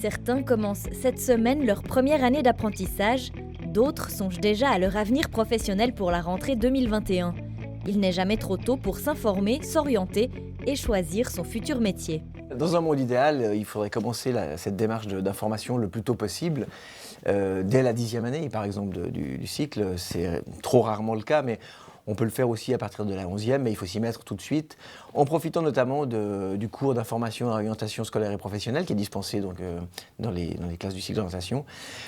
certains commencent cette semaine leur première année d'apprentissage, d'autres songent déjà à leur avenir professionnel pour la rentrée 2021. Il n'est jamais trop tôt pour s'informer, s'orienter et choisir son futur métier. Dans un monde idéal, il faudrait commencer cette démarche d'information le plus tôt possible, dès la 10e année par exemple du cycle. C'est trop rarement le cas, mais on peut le faire aussi à partir de la 11e, mais il faut s'y mettre tout de suite, en profitant notamment du cours d'information et orientation scolaire et professionnelle qui est dispensé dans les classes du cycle d'orientation,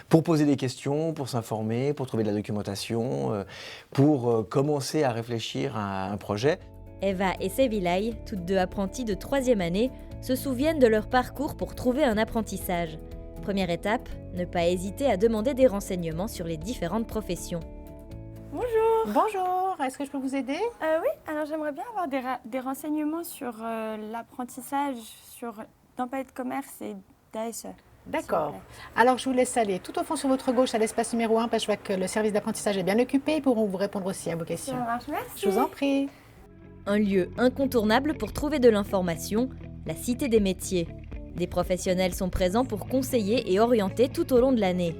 pour poser des questions, pour s'informer, pour trouver de la documentation, pour commencer à réfléchir à un projet. Eva et Sevilay, toutes deux apprenties de 3e année, se souviennent de leur parcours pour trouver un apprentissage. Première étape, ne pas hésiter à demander des renseignements sur les différentes professions. Bonjour. Bonjour, est-ce que je peux vous aider? Oui, alors j'aimerais bien avoir des renseignements sur l'apprentissage d'employé de commerce et d'ASE. D'accord. Alors je vous laisse aller tout au fond sur votre gauche à l'espace numéro 1 parce que je vois que le service d'apprentissage est bien occupé. Ils pourront vous répondre aussi à vos questions. Ça marche, merci. Je vous en prie. Un lieu incontournable pour trouver de l'information, la Cité des métiers. Des professionnels sont présents pour conseiller et orienter tout au long de l'année.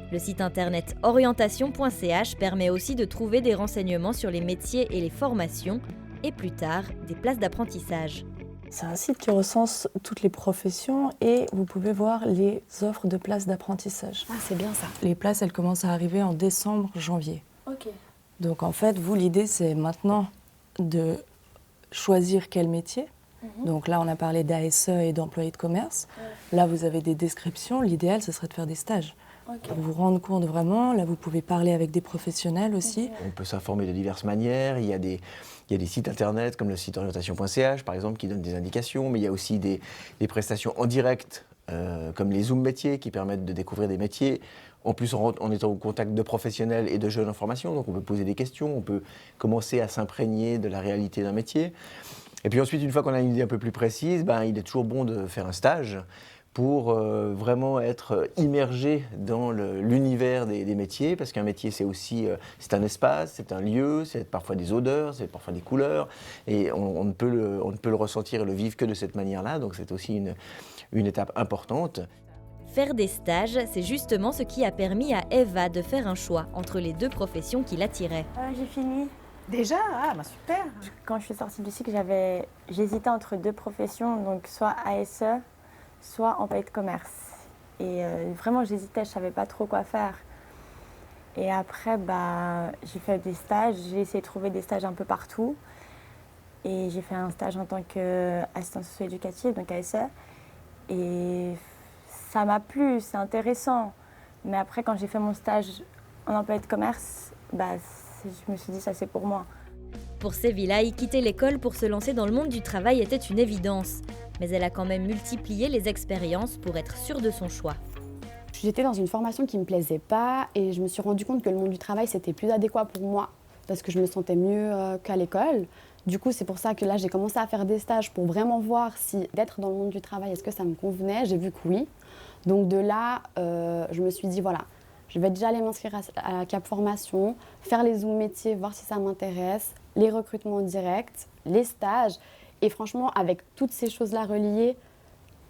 Le site internet orientation.ch permet aussi de trouver des renseignements sur les métiers et les formations, et plus tard, des places d'apprentissage. C'est un site qui recense toutes les professions et vous pouvez voir les offres de places d'apprentissage. Ah, c'est bien ça. Les places, elles commencent à arriver en décembre, janvier. Ok. Donc en fait, vous, l'idée, c'est maintenant de choisir quel métier. Donc là, on a parlé d'ASE et d'employé de commerce. Là, vous avez des descriptions. L'idéal, ce serait de faire des stages. Pour vous rendre compte vraiment, là vous pouvez parler avec des professionnels aussi. On peut s'informer de diverses manières, il y a des sites internet comme le site orientation.ch par exemple qui donnent des indications, mais il y a aussi des prestations en direct comme les Zoom métiers qui permettent de découvrir des métiers. En plus en étant au contact de professionnels et de jeunes en formation, donc on peut poser des questions, on peut commencer à s'imprégner de la réalité d'un métier. Et puis ensuite, une fois qu'on a une idée un peu plus précise, il est toujours bon de faire un stage pour vraiment être immergé dans l'univers des métiers, parce qu'un métier c'est aussi c'est un espace, c'est un lieu, c'est parfois des odeurs, c'est parfois des couleurs, et on ne peut le ressentir et le vivre que de cette manière-là, donc c'est aussi une étape importante. Faire des stages, c'est justement ce qui a permis à Eva de faire un choix entre les deux professions qui l'attiraient. J'ai fini. Déjà? Ah, super. Quand je suis sortie du cycle, j'hésitais entre deux professions, donc soit ASE, soit employé de commerce. Et vraiment, j'hésitais, je ne savais pas trop quoi faire. Et après, j'ai fait des stages, j'ai essayé de trouver des stages un peu partout. Et j'ai fait un stage en tant qu'assistante socio-éducative, donc ASE. Et ça m'a plu, c'est intéressant. Mais après, quand j'ai fait mon stage en employé de commerce, je me suis dit, ça c'est pour moi. Pour Sevilay, quitter l'école pour se lancer dans le monde du travail était une évidence. Mais elle a quand même multiplié les expériences pour être sûre de son choix. J'étais dans une formation qui ne me plaisait pas et je me suis rendu compte que le monde du travail c'était plus adéquat pour moi parce que je me sentais mieux qu'à l'école. Du coup, c'est pour ça que là, j'ai commencé à faire des stages pour vraiment voir si d'être dans le monde du travail, est-ce que ça me convenait. J'ai vu que oui. Donc de là, je me suis dit, voilà, je vais déjà aller m'inscrire à la Cap Formation, faire les Zoom métiers, voir si ça m'intéresse, les recrutements directs, les stages. Et franchement, avec toutes ces choses-là reliées,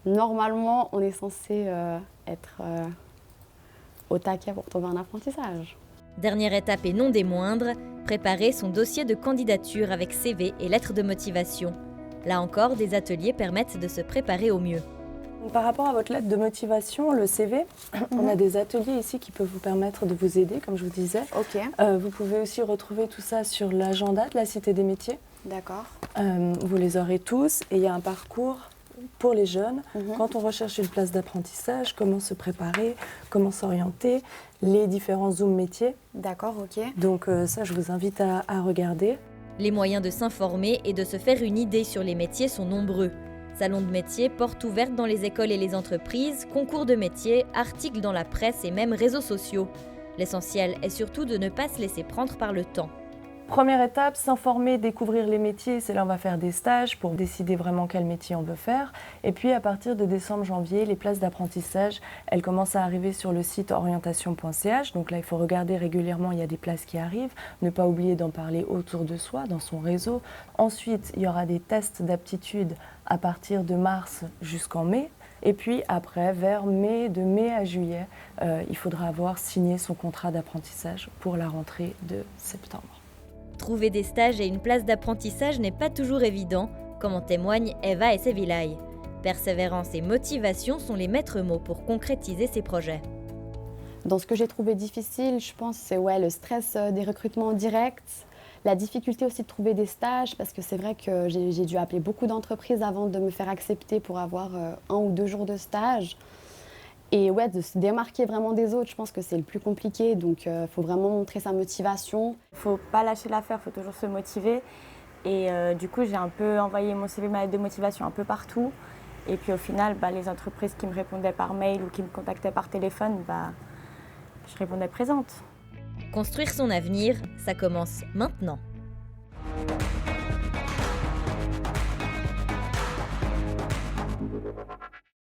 normalement, on est censé être au taquet pour trouver un apprentissage. Dernière étape et non des moindres, préparer son dossier de candidature avec CV et lettre de motivation. Là encore, des ateliers permettent de se préparer au mieux. Par rapport à votre lettre de motivation, le CV, on a des ateliers ici qui peuvent vous permettre de vous aider, comme je vous disais. Ok. Vous pouvez aussi retrouver tout ça sur l'agenda de la Cité des métiers. D'accord. Vous les aurez tous et il y a un parcours pour les jeunes. Quand on recherche une place d'apprentissage, comment se préparer, comment s'orienter, les différents Zoom métiers. D'accord, ok. Donc ça, je vous invite à regarder. Les moyens de s'informer et de se faire une idée sur les métiers sont nombreux. Salons de métiers, portes ouvertes dans les écoles et les entreprises, concours de métiers, articles dans la presse et même réseaux sociaux. L'essentiel est surtout de ne pas se laisser prendre par le temps. Première étape, s'informer, découvrir les métiers. C'est là on va faire des stages pour décider vraiment quel métier on veut faire. Et puis à partir de décembre-janvier, les places d'apprentissage, elles commencent à arriver sur le site orientation.ch. Donc là, il faut regarder régulièrement, il y a des places qui arrivent. Ne pas oublier d'en parler autour de soi, dans son réseau. Ensuite, il y aura des tests d'aptitude à partir de mars jusqu'en mai. Et puis après, de mai à juillet, il faudra avoir signé son contrat d'apprentissage pour la rentrée de septembre. Trouver des stages et une place d'apprentissage n'est pas toujours évident, comme en témoignent Eva et Sevilay. Persévérance et motivation sont les maîtres mots pour concrétiser ces projets. Dans ce que j'ai trouvé difficile, je pense, c'est le stress des recrutements directs, la difficulté aussi de trouver des stages, parce que c'est vrai que j'ai dû appeler beaucoup d'entreprises avant de me faire accepter pour avoir 1 ou 2 jours de stage. Et de se démarquer vraiment des autres, je pense que c'est le plus compliqué, donc il faut vraiment montrer sa motivation. Il ne faut pas lâcher l'affaire, il faut toujours se motiver. Et du coup, j'ai un peu envoyé mon CV, ma lettre de motivation un peu partout. Et puis au final, les entreprises qui me répondaient par mail ou qui me contactaient par téléphone, je répondais présente. Construire son avenir, ça commence maintenant.